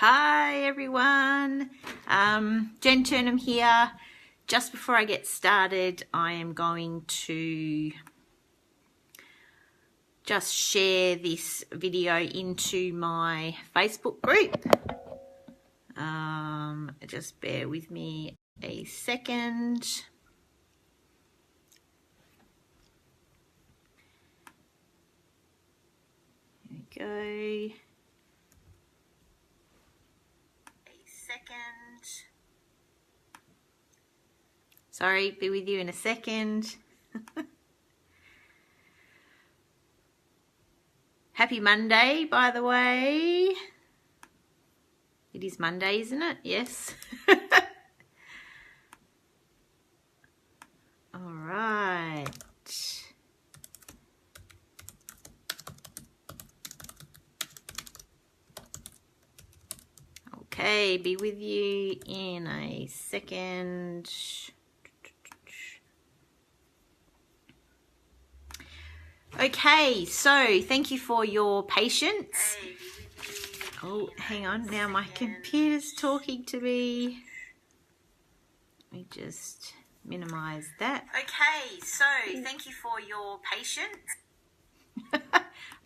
Hi everyone, Jen Turnham here. Just before I get started, I am going to just share this video into my Facebook group. Just bear with me a second. Here we go. Sorry, be with you in a second. Happy Monday, by the way. It is Monday, isn't it? Yes. All right. Okay, be with you in a second. Okay, so thank you for your patience. Oh, hang on. Now my computer's talking to me. Let me just minimize that. Okay, so thank you for your patience.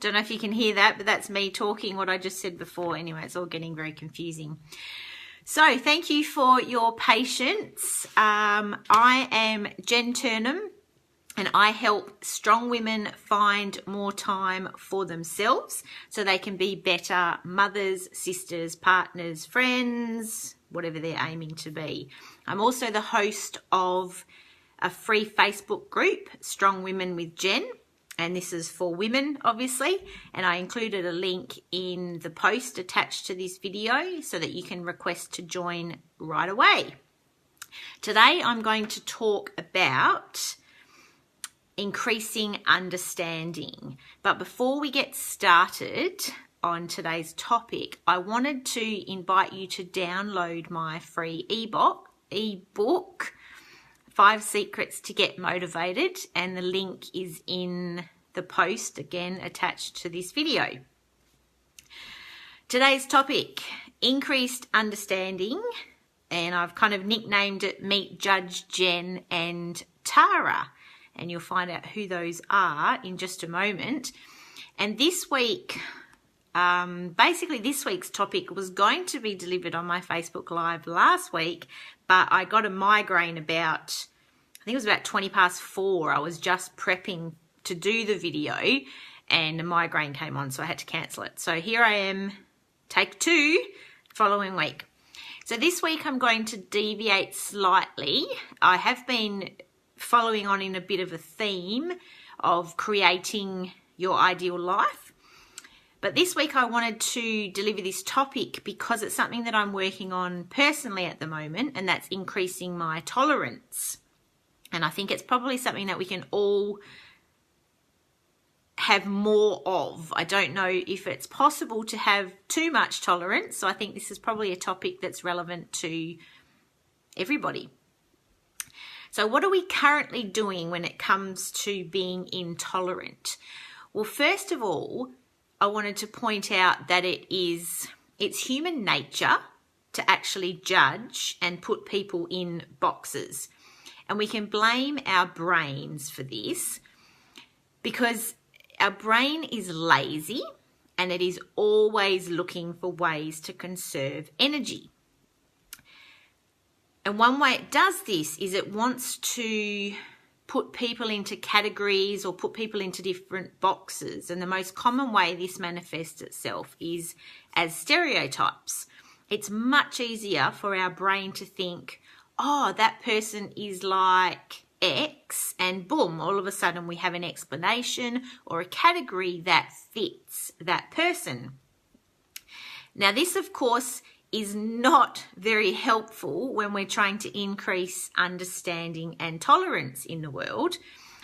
Don't know if you can hear that, but that's me talking what I just said before. Anyway, it's all getting very confusing. So thank you for your patience. I am Jen Turnham, and I help strong women find more time for themselves so they can be better mothers, sisters, partners, friends, whatever they're aiming to be. I'm also the host of a free Facebook group, Strong Women with Jen, and this is for women, obviously, and I included a link in the post attached to this video so that you can request to join right away. Today, I'm going to talk about increasing understanding. But before we get started on today's topic, I wanted to invite you to download my free ebook, 5 Secrets to Get Motivated, and the link is in the post, again, attached to this video. Today's topic, increased understanding, and I've kind of nicknamed it Meet Judge Jen and Tara, and you'll find out who those are in just a moment. And this week, basically this week's topic was going to be delivered on my Facebook Live last week, but I got a migraine about, I think it was about 4:20. I was just prepping to do the video and a migraine came on, so I had to cancel it. So here I am, take 2, following week. So this week I'm going to deviate slightly. I have been following on in a bit of a theme of creating your ideal life. But this week I wanted to deliver this topic because it's something that I'm working on personally at the moment, and that's increasing my tolerance. And I think it's probably something that we can all have more of. I don't know if it's possible to have too much tolerance, so I think this is probably a topic that's relevant to everybody. So what are we currently doing when it comes to being intolerant? Well, first of all, I wanted to point out that it's human nature to actually judge and put people in boxes. And we can blame our brains for this because our brain is lazy and it is always looking for ways to conserve energy. And one way it does this is it wants to put people into categories or put people into different boxes. And the most common way this manifests itself is as stereotypes. It's much easier for our brain to think, oh, that person is like X, and boom, all of a sudden we have an explanation or a category that fits that person. Now, this, of course, is not very helpful when we're trying to increase understanding and tolerance in the world,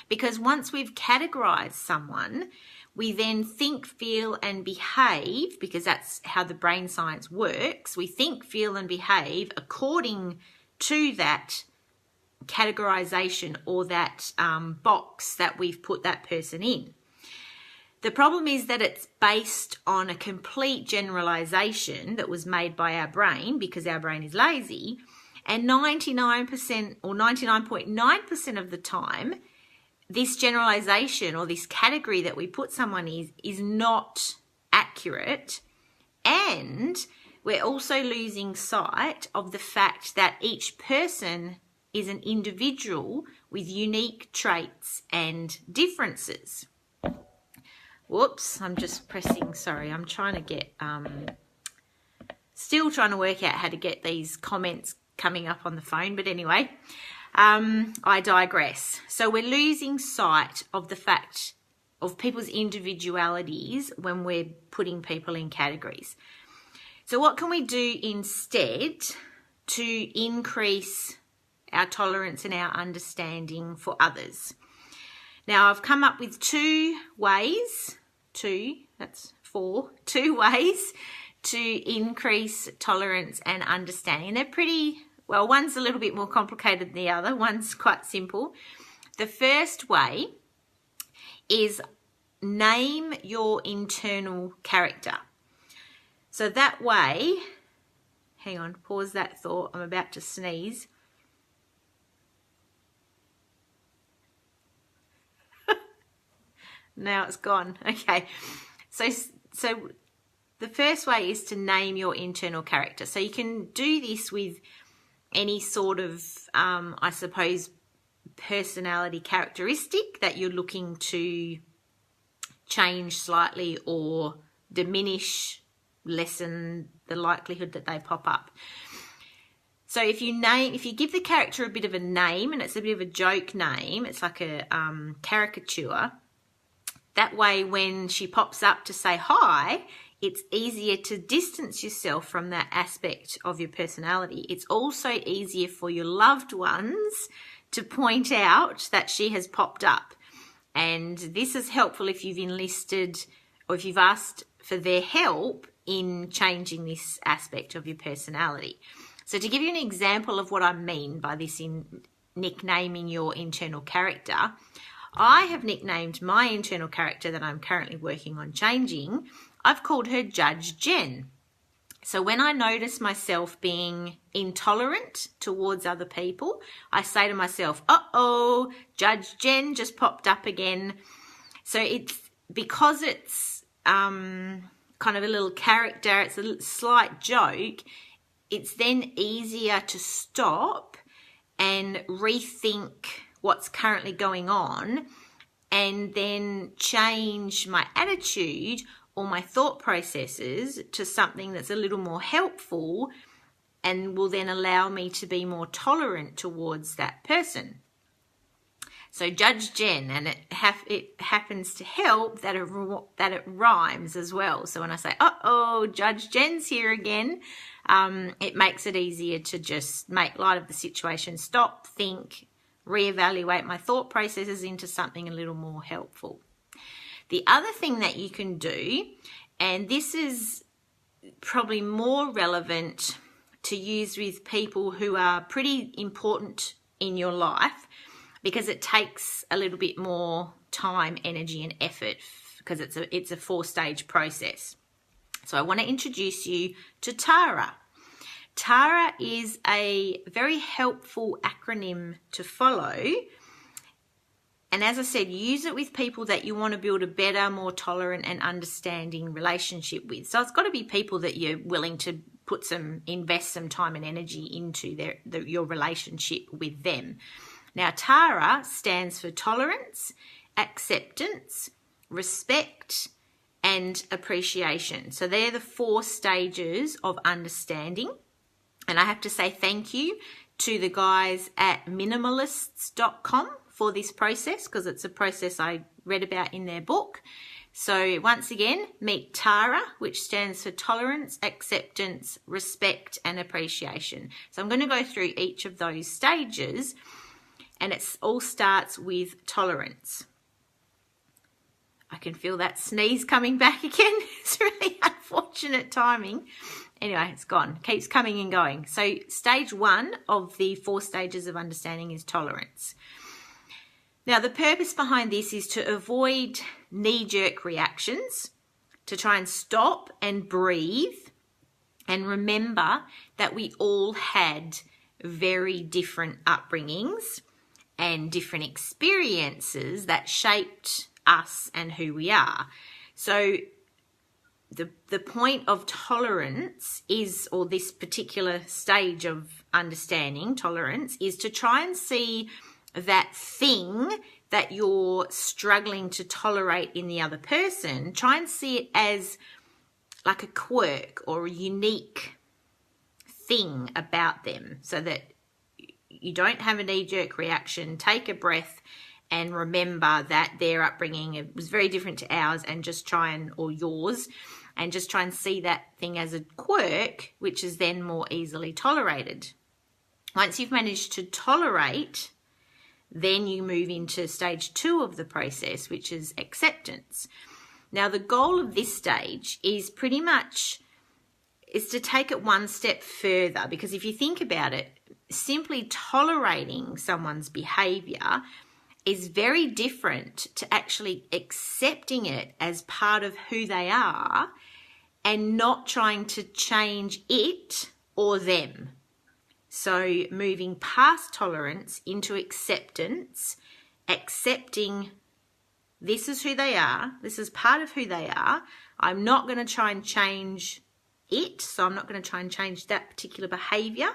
because once we've categorized someone, we then think, feel, and behave, because that's how the brain science works. We think, feel, and behave according to that categorization or that box that we've put that person in. The problem is that it's based on a complete generalization that was made by our brain because our brain is lazy. And 99% or 99.9% of the time, this generalization or this category that we put someone in is not accurate. And we're also losing sight of the fact that each person is an individual with unique traits and differences. Whoops, I'm just pressing, sorry, I'm trying to get, still trying to work out how to get these comments coming up on the phone, but anyway, I digress. So we're losing sight of the fact of people's individualities when we're putting people in categories. So what can we do instead to increase our tolerance and our understanding for others? Now, I've come up with two ways to increase tolerance and understanding. They're pretty, well, one's a little bit more complicated than the other. One's quite simple. The first way is name your internal character. So that way, hang on, pause that thought. I'm about to sneeze. Now it's gone. Okay. So the first way is to name your internal character. So you can do this with any sort of, I suppose, personality characteristic that you're looking to change slightly or diminish, lessen the likelihood that they pop up. So if you give the character a bit of a name, and it's a bit of a joke name, it's like a caricature. That way, when she pops up to say hi, it's easier to distance yourself from that aspect of your personality. It's also easier for your loved ones to point out that she has popped up. And this is helpful if you've enlisted or if you've asked for their help in changing this aspect of your personality. So to give you an example of what I mean by this in nicknaming your internal character, I have nicknamed my internal character that I'm currently working on changing. I've called her Judge Jenn. So when I notice myself being intolerant towards other people, I say to myself, uh-oh, Judge Jenn just popped up again. So it's because it's kind of a little character, it's a slight joke, it's then easier to stop and rethink what's currently going on and then change my attitude or my thought processes to something that's a little more helpful and will then allow me to be more tolerant towards that person. So Judge Jenn, and it happens to help that it rhymes as well. So when I say, uh-oh, Judge Jenn's here again, it makes it easier to just make light of the situation, stop, think, reevaluate my thought processes into something a little more helpful. The other thing that you can do, and this is probably more relevant to use with people who are pretty important in your life because it takes a little bit more time, energy and effort because it's a 4-stage process. So I want to introduce you to TARA. TARA is a very helpful acronym to follow. And as I said, use it with people that you want to build a better, more tolerant and understanding relationship with. So it's got to be people that you're willing to invest some time and energy into your relationship with them. Now, TARA stands for tolerance, acceptance, respect, and appreciation. So they're the 4 stages of understanding. And I have to say thank you to the guys at minimalists.com for this process because it's a process I read about in their book. So once again, meet TARA, which stands for tolerance, acceptance, respect, and appreciation. So I'm going to go through each of those stages, and it all starts with tolerance. I can feel that sneeze coming back again. It's really unfortunate timing. Anyway, it's gone. Keeps coming and going. So stage 1 of the 4 stages of understanding is tolerance. Now, the purpose behind this is to avoid knee-jerk reactions, to try and stop and breathe and remember that we all had very different upbringings and different experiences that shaped us and who we are. So the point of tolerance is, or this particular stage of understanding tolerance, is to try and see that thing that you're struggling to tolerate in the other person, try and see it as like a quirk or a unique thing about them, so that you don't have a knee-jerk reaction. Take a breath and remember that their upbringing was very different to ours, and just try and, or yours, and just try and see that thing as a quirk, which is then more easily tolerated. Once you've managed to tolerate, then you move into stage 2 of the process, which is acceptance. Now, the goal of this stage is pretty much is to take it one step further, because if you think about it, simply tolerating someone's behavior is very different to actually accepting it as part of who they are and not trying to change it or them. So moving past tolerance into acceptance, accepting this is who they are, this is part of who they are. I'm not going to try and change it, so I'm not going to try and change that particular behavior,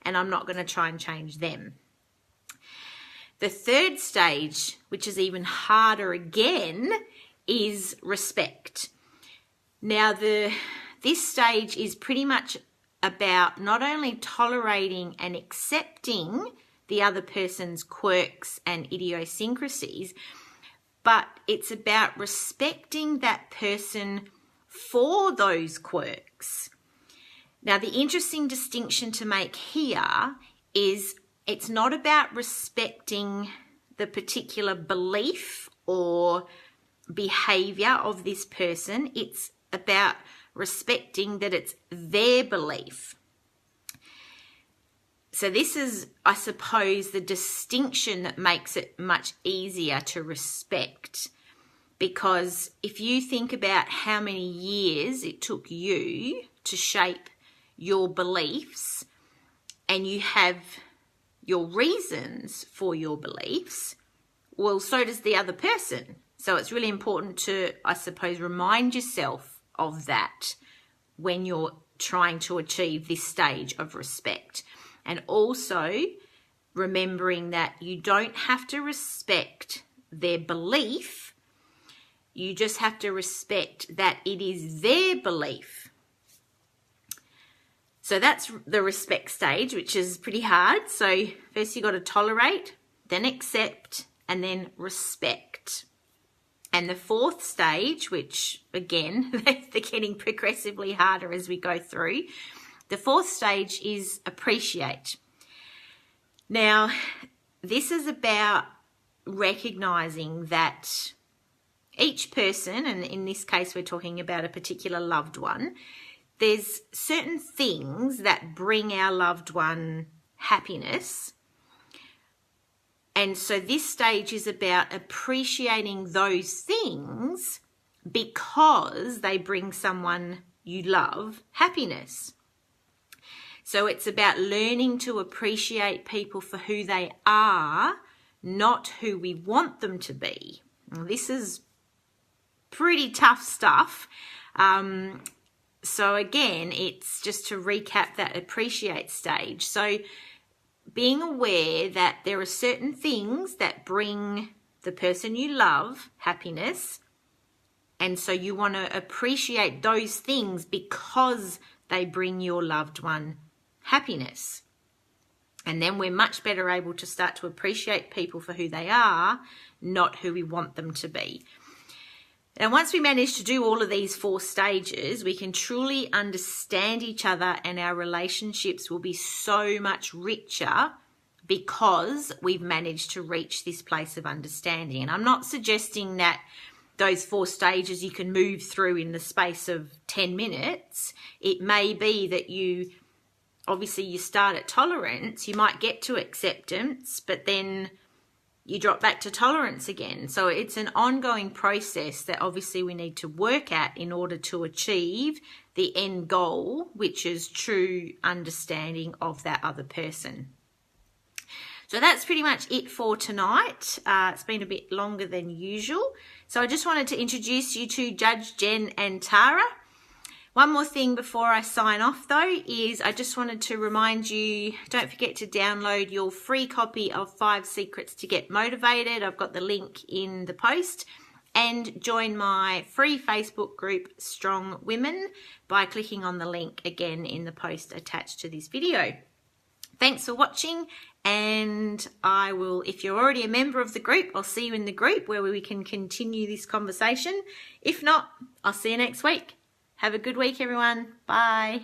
and I'm not going to try and change them. The third stage, which is even harder again, is respect. Now, this stage is pretty much about not only tolerating and accepting the other person's quirks and idiosyncrasies, but it's about respecting that person for those quirks. Now, the interesting distinction to make here is it's not about respecting the particular belief or behavior of this person. It's about respecting that it's their belief. So this is, I suppose, the distinction that makes it much easier to respect. Because if you think about how many years it took you to shape your beliefs, and you have your reasons for your beliefs, well, so does the other person. So it's really important to, I suppose, remind yourself of that when you're trying to achieve this stage of respect. And also remembering that you don't have to respect their belief, you just have to respect that it is their belief. So that's the respect stage, which is pretty hard. So first you've got to tolerate, then accept, and then respect. And the fourth stage, which again, they're getting progressively harder as we go through, the fourth stage is appreciate. Now, this is about recognizing that each person, and in this case we're talking about a particular loved one, there's certain things that bring our loved one happiness. And so this stage is about appreciating those things because they bring someone you love happiness. So it's about learning to appreciate people for who they are, not who we want them to be. Now, this is pretty tough stuff. So again, it's just to recap that appreciate stage. So being aware that there are certain things that bring the person you love happiness, and so you want to appreciate those things because they bring your loved one happiness. And then we're much better able to start to appreciate people for who they are, not who we want them to be. Now, once we manage to do all of these 4 stages, we can truly understand each other, and our relationships will be so much richer because we've managed to reach this place of understanding. And I'm not suggesting that those 4 stages you can move through in the space of 10 minutes. It may be that you start at tolerance, you might get to acceptance, but then you drop back to tolerance again. So it's an ongoing process that obviously we need to work at in order to achieve the end goal, which is true understanding of that other person. So that's pretty much it for tonight. It's been a bit longer than usual. So I just wanted to introduce you to Judge Jen and Tara. One more thing before I sign off though is I just wanted to remind you, don't forget to download your free copy of 5 Secrets to Get Motivated. I've got the link in the post. And join my free Facebook group, Strong Women, by clicking on the link again in the post attached to this video. Thanks for watching, and I will, if you're already a member of the group, I'll see you in the group where we can continue this conversation. If not, I'll see you next week. Have a good week, everyone. Bye.